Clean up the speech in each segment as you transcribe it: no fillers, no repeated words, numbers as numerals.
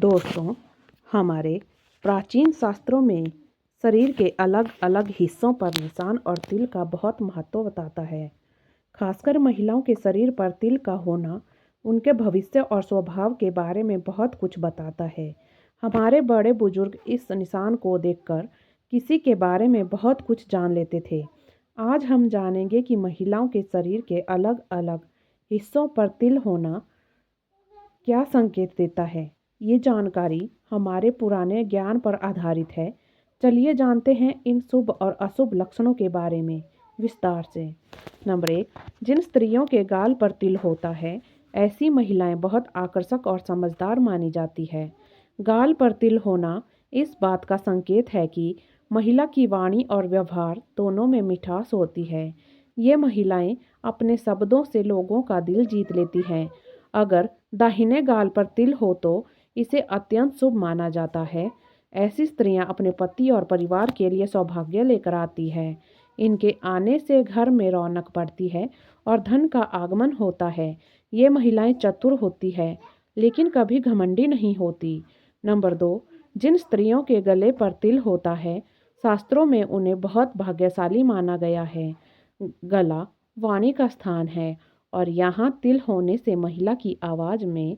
दोस्तों, हमारे प्राचीन शास्त्रों में शरीर के अलग अलग हिस्सों पर निशान और तिल का बहुत महत्व बताता है। खासकर महिलाओं के शरीर पर तिल का होना उनके भविष्य और स्वभाव के बारे में बहुत कुछ बताता है। हमारे बड़े बुजुर्ग इस निशान को देखकर किसी के बारे में बहुत कुछ जान लेते थे। आज हम जानेंगे कि महिलाओं के शरीर के अलग अलग हिस्सों पर तिल होना क्या संकेत देता है। ये जानकारी हमारे पुराने ज्ञान पर आधारित है। चलिए जानते हैं इन शुभ और अशुभ लक्षणों के बारे में विस्तार से। नंबर 1, जिन स्त्रियों के गाल पर तिल होता है ऐसी महिलाएं बहुत आकर्षक और समझदार मानी जाती है। गाल पर तिल होना इस बात का संकेत है कि महिला की वाणी और व्यवहार दोनों में मिठास होती है। ये महिलाएं अपने शब्दों से लोगों का दिल जीत लेती हैं। अगर दाहिने गाल पर तिल हो तो इसे अत्यंत शुभ माना जाता है। ऐसी स्त्रियां अपने पति और परिवार के लिए सौभाग्य लेकर आती है। इनके आने से घर में रौनक बढ़ती है और धन का आगमन होता है। ये महिलाएं चतुर होती है लेकिन कभी घमंडी नहीं होती। नंबर 2, जिन स्त्रियों के गले पर तिल होता है शास्त्रों में उन्हें बहुत भाग्यशाली माना गया है। गला वाणी का स्थान है और यहाँ तिल होने से महिला की आवाज़ में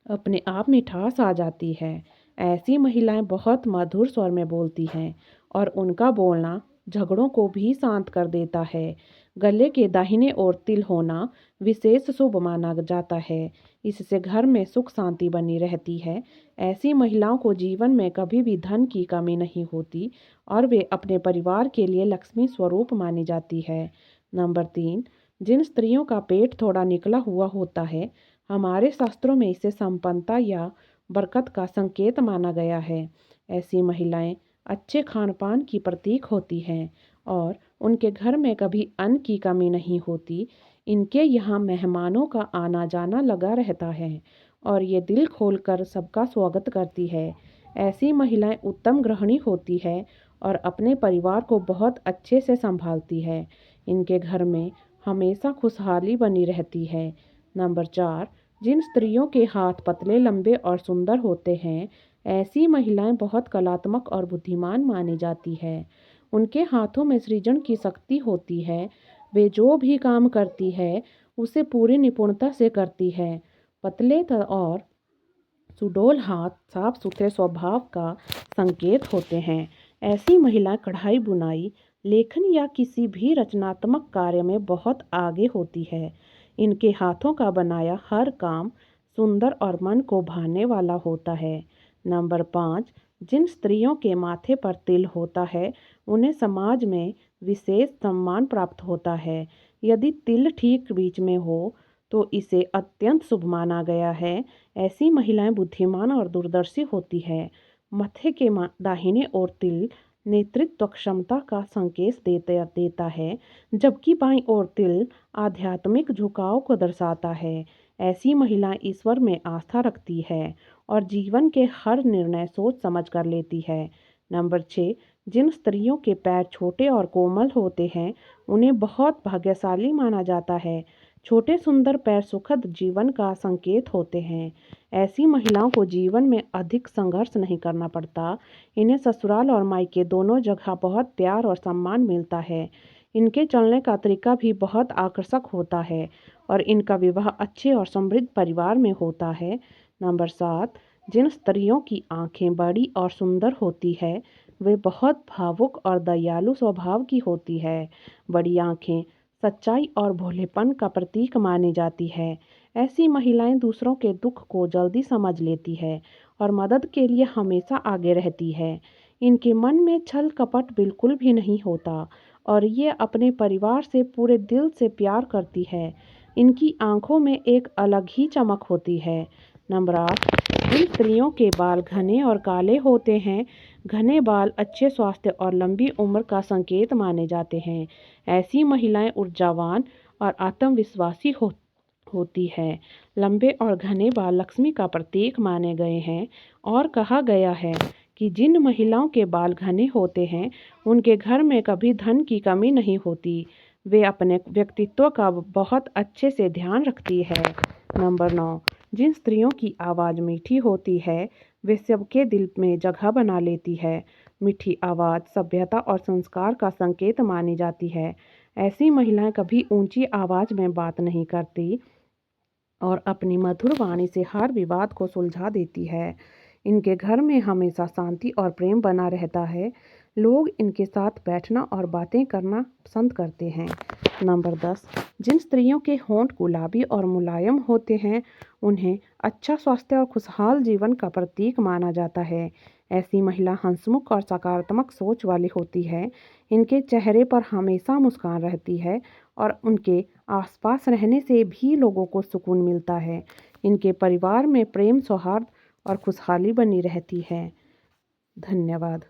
अपने आप मिठास आ जाती है। ऐसी महिलाएं बहुत मधुर स्वर में बोलती हैं और उनका बोलना झगड़ों को भी शांत कर देता है। गले के दाहिने ओर तिल होना विशेष शुभ माना जाता है। इससे घर में सुख शांति बनी रहती है। ऐसी महिलाओं को जीवन में कभी भी धन की कमी नहीं होती और वे अपने परिवार के लिए लक्ष्मी स्वरूप मानी जाती है। नंबर 3, जिन स्त्रियों का पेट थोड़ा निकला हुआ होता है हमारे शास्त्रों में इसे संपन्नता या बरकत का संकेत माना गया है। ऐसी महिलाएं अच्छे खान पान की प्रतीक होती हैं और उनके घर में कभी अन्न की कमी नहीं होती। इनके यहाँ मेहमानों का आना जाना लगा रहता है और ये दिल खोलकर सबका स्वागत करती है। ऐसी महिलाएं उत्तम गृहिणी होती है और अपने परिवार को बहुत अच्छे से संभालती है। इनके घर में हमेशा खुशहाली बनी रहती है। नंबर 4, जिन स्त्रियों के हाथ पतले लंबे और सुंदर होते हैं ऐसी महिलाएं बहुत कलात्मक और बुद्धिमान मानी जाती है। उनके हाथों में सृजन की शक्ति होती है। वे जो भी काम करती है उसे पूरी निपुणता से करती है। पतले और सुडौल हाथ साफ सुथरे स्वभाव का संकेत होते हैं। ऐसी महिलाएं कढ़ाई बुनाई लेखन या किसी भी रचनात्मक कार्य में बहुत आगे होती है। इनके हाथों का बनाया हर काम सुंदर और मन को भाने वाला होता है। नंबर 5, जिन स्त्रियों के माथे पर तिल होता है उन्हें समाज में विशेष सम्मान प्राप्त होता है। यदि तिल ठीक बीच में हो तो इसे अत्यंत शुभ माना गया है। ऐसी महिलाएं बुद्धिमान और दूरदर्शी होती है। मथे के दाहिने ओर तिल नेतृत्व क्षमता का संकेत देता है जबकि बाईं ओर तिल आध्यात्मिक झुकाव को दर्शाता है। ऐसी महिलाएं ईश्वर में आस्था रखती है और जीवन के हर निर्णय सोच समझ कर लेती है। नंबर 6, जिन स्त्रियों के पैर छोटे और कोमल होते हैं उन्हें बहुत भाग्यशाली माना जाता है। छोटे सुंदर पैर सुखद जीवन का संकेत होते हैं। ऐसी महिलाओं को जीवन में अधिक संघर्ष नहीं करना पड़ता। इन्हें ससुराल और मायके दोनों जगह बहुत प्यार और सम्मान मिलता है। इनके चलने का तरीका भी बहुत आकर्षक होता है और इनका विवाह अच्छे और समृद्ध परिवार में होता है। नंबर 7, जिन स्त्रियों की आंखें बड़ी और सुंदर होती है वे बहुत भावुक और दयालु स्वभाव की होती है। बड़ी आंखें सच्चाई और भोलेपन का प्रतीक मानी जाती है। ऐसी महिलाएं दूसरों के दुख को जल्दी समझ लेती है और मदद के लिए हमेशा आगे रहती है। इनके मन में छल कपट बिल्कुल भी नहीं होता और ये अपने परिवार से पूरे दिल से प्यार करती है। इनकी आंखों में एक अलग ही चमक होती है। नंबर 8, जिन स्त्रियों के बाल घने और काले होते हैं घने बाल अच्छे स्वास्थ्य और लंबी उम्र का संकेत माने जाते हैं। ऐसी महिलाएं ऊर्जावान और आत्मविश्वासी होती है। लंबे और घने बाल लक्ष्मी का प्रतीक माने गए हैं और कहा गया है कि जिन महिलाओं के बाल घने होते हैं उनके घर में कभी धन की कमी नहीं होती। वे अपने व्यक्तित्व का बहुत अच्छे से ध्यान रखती है। नंबर 9, जिन स्त्रियों की आवाज़ मीठी होती है वे सबके दिल में जगह बना लेती है। मीठी आवाज़ सभ्यता और संस्कार का संकेत मानी जाती है। ऐसी महिलाएं कभी ऊंची आवाज़ में बात नहीं करती और अपनी मधुर वाणी से हर विवाद को सुलझा देती है। इनके घर में हमेशा शांति और प्रेम बना रहता है। लोग इनके साथ बैठना और बातें करना पसंद करते हैं। नंबर 10, जिन स्त्रियों के होंठ गुलाबी और मुलायम होते हैं उन्हें अच्छा स्वास्थ्य और खुशहाल जीवन का प्रतीक माना जाता है। ऐसी महिला हंसमुख और सकारात्मक सोच वाली होती है। इनके चेहरे पर हमेशा मुस्कान रहती है और उनके आसपास रहने से भी लोगों को सुकून मिलता है। इनके परिवार में प्रेम, सौहार्द और खुशहाली बनी रहती है। धन्यवाद।